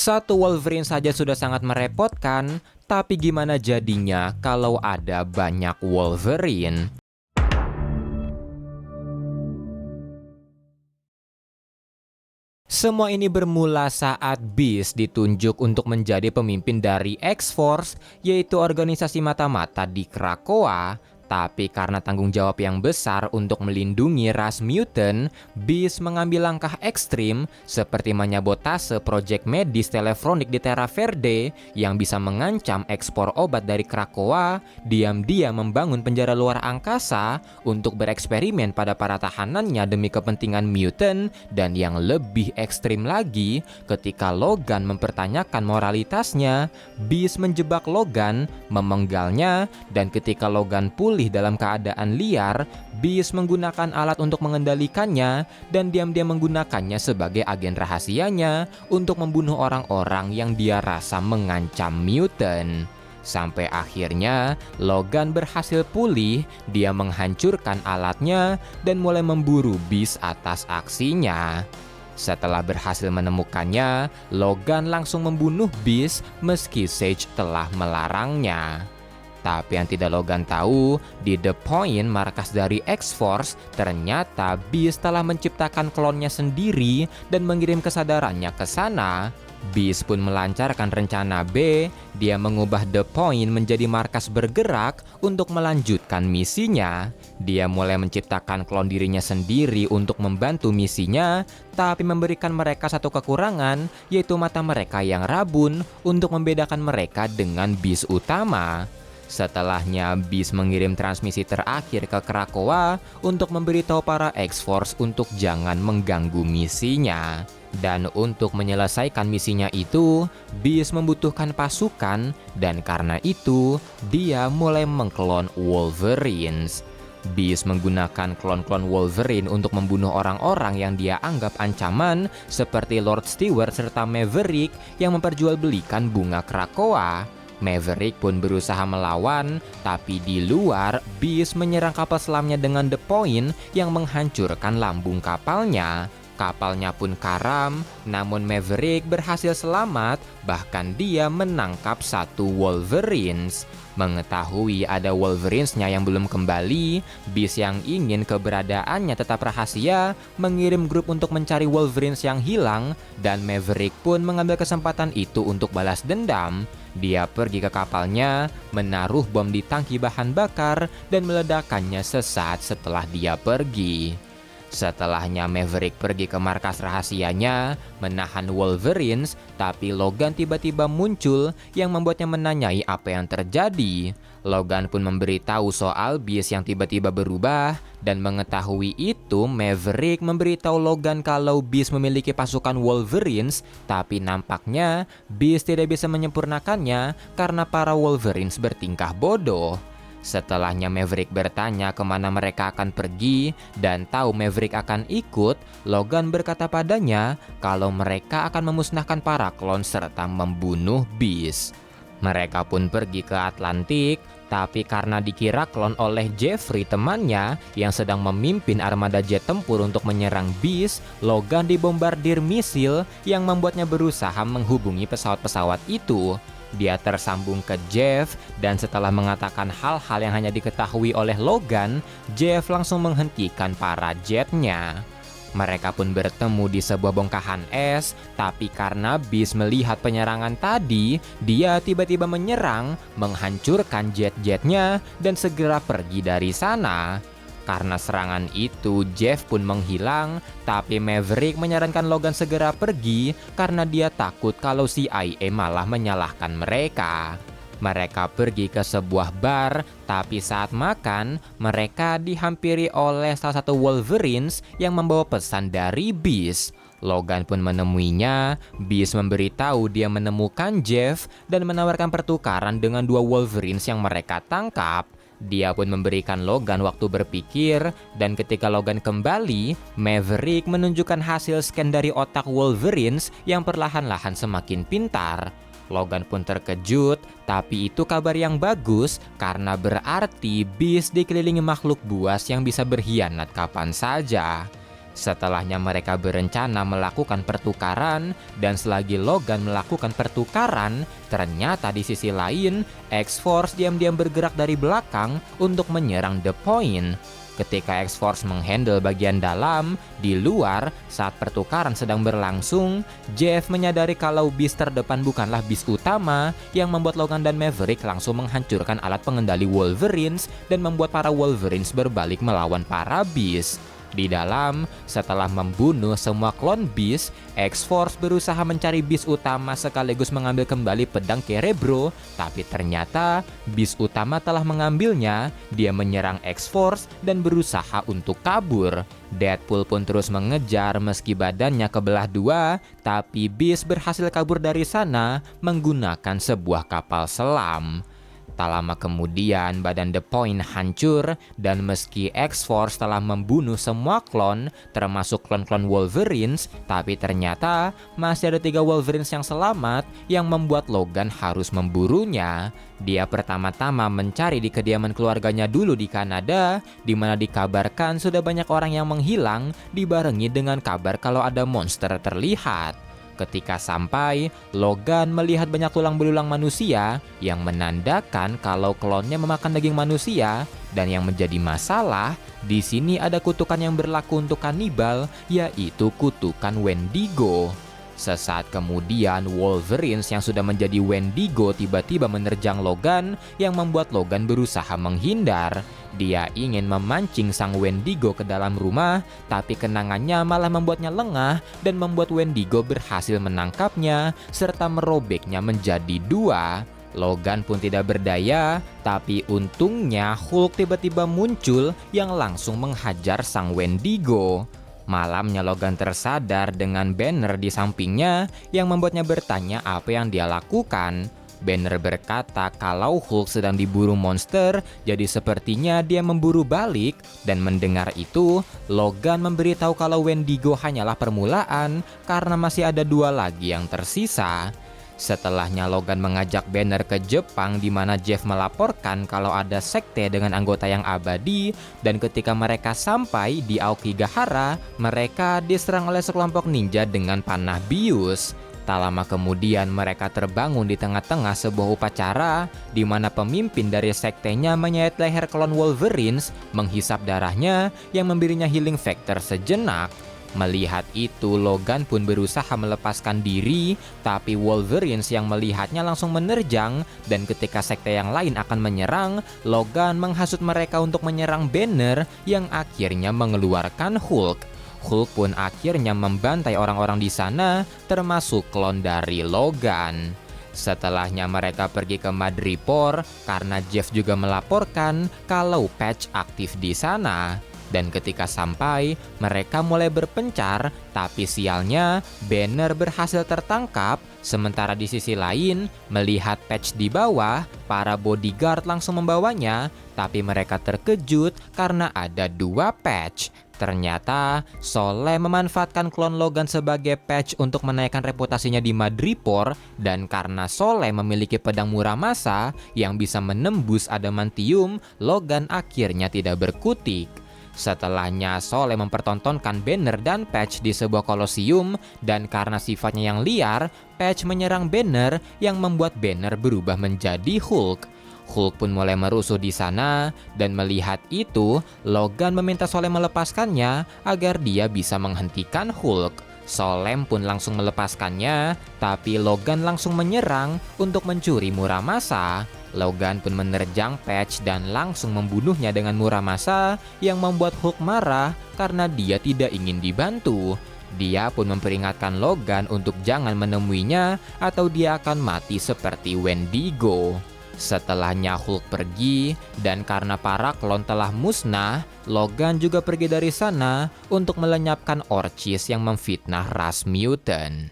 Satu Wolverine saja sudah sangat merepotkan, tapi gimana jadinya kalau ada banyak Wolverine? Semua ini bermula saat Beast ditunjuk untuk menjadi pemimpin dari X-Force, yaitu organisasi mata-mata di Krakoa. Tapi karena tanggung jawab yang besar untuk melindungi ras mutant, Beast mengambil langkah ekstrim seperti menyabotase proyek medis telefonik di Terra Verde yang bisa mengancam ekspor obat dari Krakoa, diam-diam membangun penjara luar angkasa untuk bereksperimen pada para tahanannya demi kepentingan mutant, dan yang lebih ekstrim lagi, ketika Logan mempertanyakan moralitasnya, Beast menjebak Logan, memenggalnya, dan ketika Logan pulih dalam keadaan liar, Beast menggunakan alat untuk mengendalikannya dan diam-diam menggunakannya sebagai agen rahasianya untuk membunuh orang-orang yang dia rasa mengancam mutant. Sampai akhirnya Logan berhasil pulih, dia menghancurkan alatnya dan mulai memburu Beast atas aksinya. Setelah berhasil menemukannya, Logan langsung membunuh Beast meski Sage telah melarangnya. Tapi yang tidak Logan tahu, di The Point, markas dari X-Force, ternyata Beast telah menciptakan klonnya sendiri dan mengirim kesadarannya ke sana. Beast pun melancarkan rencana B, dia mengubah The Point menjadi markas bergerak untuk melanjutkan misinya. Dia mulai menciptakan klon dirinya sendiri untuk membantu misinya, tapi memberikan mereka satu kekurangan, yaitu mata mereka yang rabun untuk membedakan mereka dengan Beast utama. Setelahnya, Beast mengirim transmisi terakhir ke Krakoa untuk memberitahu para X-Force untuk jangan mengganggu misinya. Dan untuk menyelesaikan misinya itu, Beast membutuhkan pasukan, dan karena itu, dia mulai mengklon Wolverines. Beast menggunakan klon-klon Wolverine untuk membunuh orang-orang yang dia anggap ancaman, seperti Lord Stewart serta Maverick yang memperjualbelikan bunga Krakoa. Maverick pun berusaha melawan, tapi di luar, Beast menyerang kapal selamnya dengan The Point yang menghancurkan lambung kapalnya. Kapalnya pun karam, namun Maverick berhasil selamat, bahkan dia menangkap satu Wolverines. Mengetahui ada Wolverines-nya yang belum kembali, Beast yang ingin keberadaannya tetap rahasia mengirim grup untuk mencari Wolverines yang hilang, dan Maverick pun mengambil kesempatan itu untuk balas dendam. Dia pergi ke kapalnya, menaruh bom di tangki bahan bakar, dan meledakkannya sesaat setelah dia pergi. Setelahnya Maverick pergi ke markas rahasianya, menahan Wolverines, tapi Logan tiba-tiba muncul yang membuatnya menanyai apa yang terjadi. Logan pun memberitahu soal Beast yang tiba-tiba berubah, dan mengetahui itu Maverick memberitahu Logan kalau Beast memiliki pasukan Wolverines, tapi nampaknya Beast tidak bisa menyempurnakannya karena para Wolverines bertingkah bodoh. Setelahnya Maverick bertanya kemana mereka akan pergi dan tahu Maverick akan ikut, Logan berkata padanya kalau mereka akan memusnahkan para klon serta membunuh Beast. Mereka pun pergi ke Atlantik, tapi karena dikira klon oleh Jeffrey temannya yang sedang memimpin armada jet tempur untuk menyerang Beast, Logan dibombardir misil yang membuatnya berusaha menghubungi pesawat-pesawat itu. Dia tersambung ke Jeff, dan setelah mengatakan hal-hal yang hanya diketahui oleh Logan, Jeff langsung menghentikan para jetnya. Mereka pun bertemu di sebuah bongkahan es, tapi karena Beast melihat penyerangan tadi, dia tiba-tiba menyerang, menghancurkan jet-jetnya, dan segera pergi dari sana. Karena serangan itu, Jeff pun menghilang, tapi Maverick menyarankan Logan segera pergi karena dia takut kalau CIA malah menyalahkan mereka. Mereka pergi ke sebuah bar, tapi saat makan, mereka dihampiri oleh salah satu Wolverines yang membawa pesan dari Beast. Logan pun menemuinya. Beast memberitahu dia menemukan Jeff dan menawarkan pertukaran dengan dua Wolverines yang mereka tangkap. Dia pun memberikan Logan waktu berpikir, dan ketika Logan kembali, Maverick menunjukkan hasil scan dari otak Wolverines yang perlahan-lahan semakin pintar. Logan pun terkejut, tapi itu kabar yang bagus karena berarti Beast dikelilingi makhluk buas yang bisa berkhianat kapan saja. Setelahnya mereka berencana melakukan pertukaran, dan selagi Logan melakukan pertukaran, ternyata di sisi lain, X-Force diam-diam bergerak dari belakang untuk menyerang The Point. Ketika X-Force menghandle bagian dalam, di luar, saat pertukaran sedang berlangsung, Jeff menyadari kalau bis terdepan bukanlah bis utama, yang membuat Logan dan Maverick langsung menghancurkan alat pengendali Wolverines dan membuat para Wolverines berbalik melawan para bis. Di dalam, setelah membunuh semua klon bis, X-Force berusaha mencari bis utama sekaligus mengambil kembali pedang Cerebro, tapi ternyata bis utama telah mengambilnya. Dia menyerang X-Force dan berusaha untuk kabur. Deadpool pun terus mengejar meski badannya kebelah dua, tapi bis berhasil kabur dari sana menggunakan sebuah kapal selam. Tak lama kemudian, badan The Point hancur, dan meski X-Force telah membunuh semua klon, termasuk klon-klon Wolverines, tapi ternyata masih ada 3 Wolverines yang selamat, yang membuat Logan harus memburunya. Dia pertama-tama mencari di kediaman keluarganya dulu di Kanada, di mana dikabarkan sudah banyak orang yang menghilang, dibarengi dengan kabar kalau ada monster terlihat. Ketika sampai, Logan melihat banyak tulang belulang manusia yang menandakan kalau klonnya memakan daging manusia, dan yang menjadi masalah, di sini ada kutukan yang berlaku untuk kanibal, yaitu kutukan Wendigo. Sesaat kemudian, Wolverines yang sudah menjadi Wendigo tiba-tiba menerjang Logan, yang membuat Logan berusaha menghindar. Dia ingin memancing sang Wendigo ke dalam rumah, tapi kenangannya malah membuatnya lengah dan membuat Wendigo berhasil menangkapnya serta merobeknya menjadi 2. Logan pun tidak berdaya, tapi untungnya Hulk tiba-tiba muncul yang langsung menghajar sang Wendigo. Malamnya Logan tersadar dengan Banner di sampingnya yang membuatnya bertanya apa yang dia lakukan. Banner berkata kalau Hulk sedang diburu monster, jadi sepertinya dia memburu balik, dan mendengar itu, Logan memberitahu kalau Wendigo hanyalah permulaan karena masih ada 2 lagi yang tersisa. Setelahnya Logan mengajak Banner ke Jepang, di mana Jeff melaporkan kalau ada sekte dengan anggota yang abadi, dan ketika mereka sampai di Aokigahara, mereka diserang oleh sekelompok ninja dengan panah bius. Tak lama kemudian mereka terbangun di tengah-tengah sebuah upacara, di mana pemimpin dari sektenya menyayat leher klon Wolverines, menghisap darahnya yang memberinya healing factor sejenak. Melihat itu, Logan pun berusaha melepaskan diri, tapi Wolverines yang melihatnya langsung menerjang, dan ketika sekte yang lain akan menyerang, Logan menghasut mereka untuk menyerang Banner yang akhirnya mengeluarkan Hulk. Hulk pun akhirnya membantai orang-orang di sana, termasuk klon dari Logan. Setelahnya mereka pergi ke Madripoor karena Jeff juga melaporkan kalau Patch aktif di sana. Dan ketika sampai, mereka mulai berpencar, tapi sialnya Banner berhasil tertangkap. Sementara di sisi lain, melihat Patch di bawah, para bodyguard langsung membawanya, tapi mereka terkejut karena ada 2 Patch. Ternyata, Soleh memanfaatkan klon Logan sebagai Patch untuk menaikkan reputasinya di Madripoor, dan karena Soleh memiliki pedang Muramasa yang bisa menembus adamantium, Logan akhirnya tidak berkutik. Setelahnya, Soleh mempertontonkan Banner dan Patch di sebuah kolosium, dan karena sifatnya yang liar, Patch menyerang Banner yang membuat Banner berubah menjadi Hulk. Hulk pun mulai merusuh di sana, dan melihat itu, Logan meminta Soleh melepaskannya agar dia bisa menghentikan Hulk. Solem pun langsung melepaskannya, tapi Logan langsung menyerang untuk mencuri Muramasa. Logan pun menerjang Patch dan langsung membunuhnya dengan Muramasa yang membuat Hulk marah karena dia tidak ingin dibantu. Dia pun memperingatkan Logan untuk jangan menemuinya atau dia akan mati seperti Wendigo. Setelahnya Hulk pergi, dan karena para klon telah musnah, Logan juga pergi dari sana untuk melenyapkan Orchis yang memfitnah ras mutant.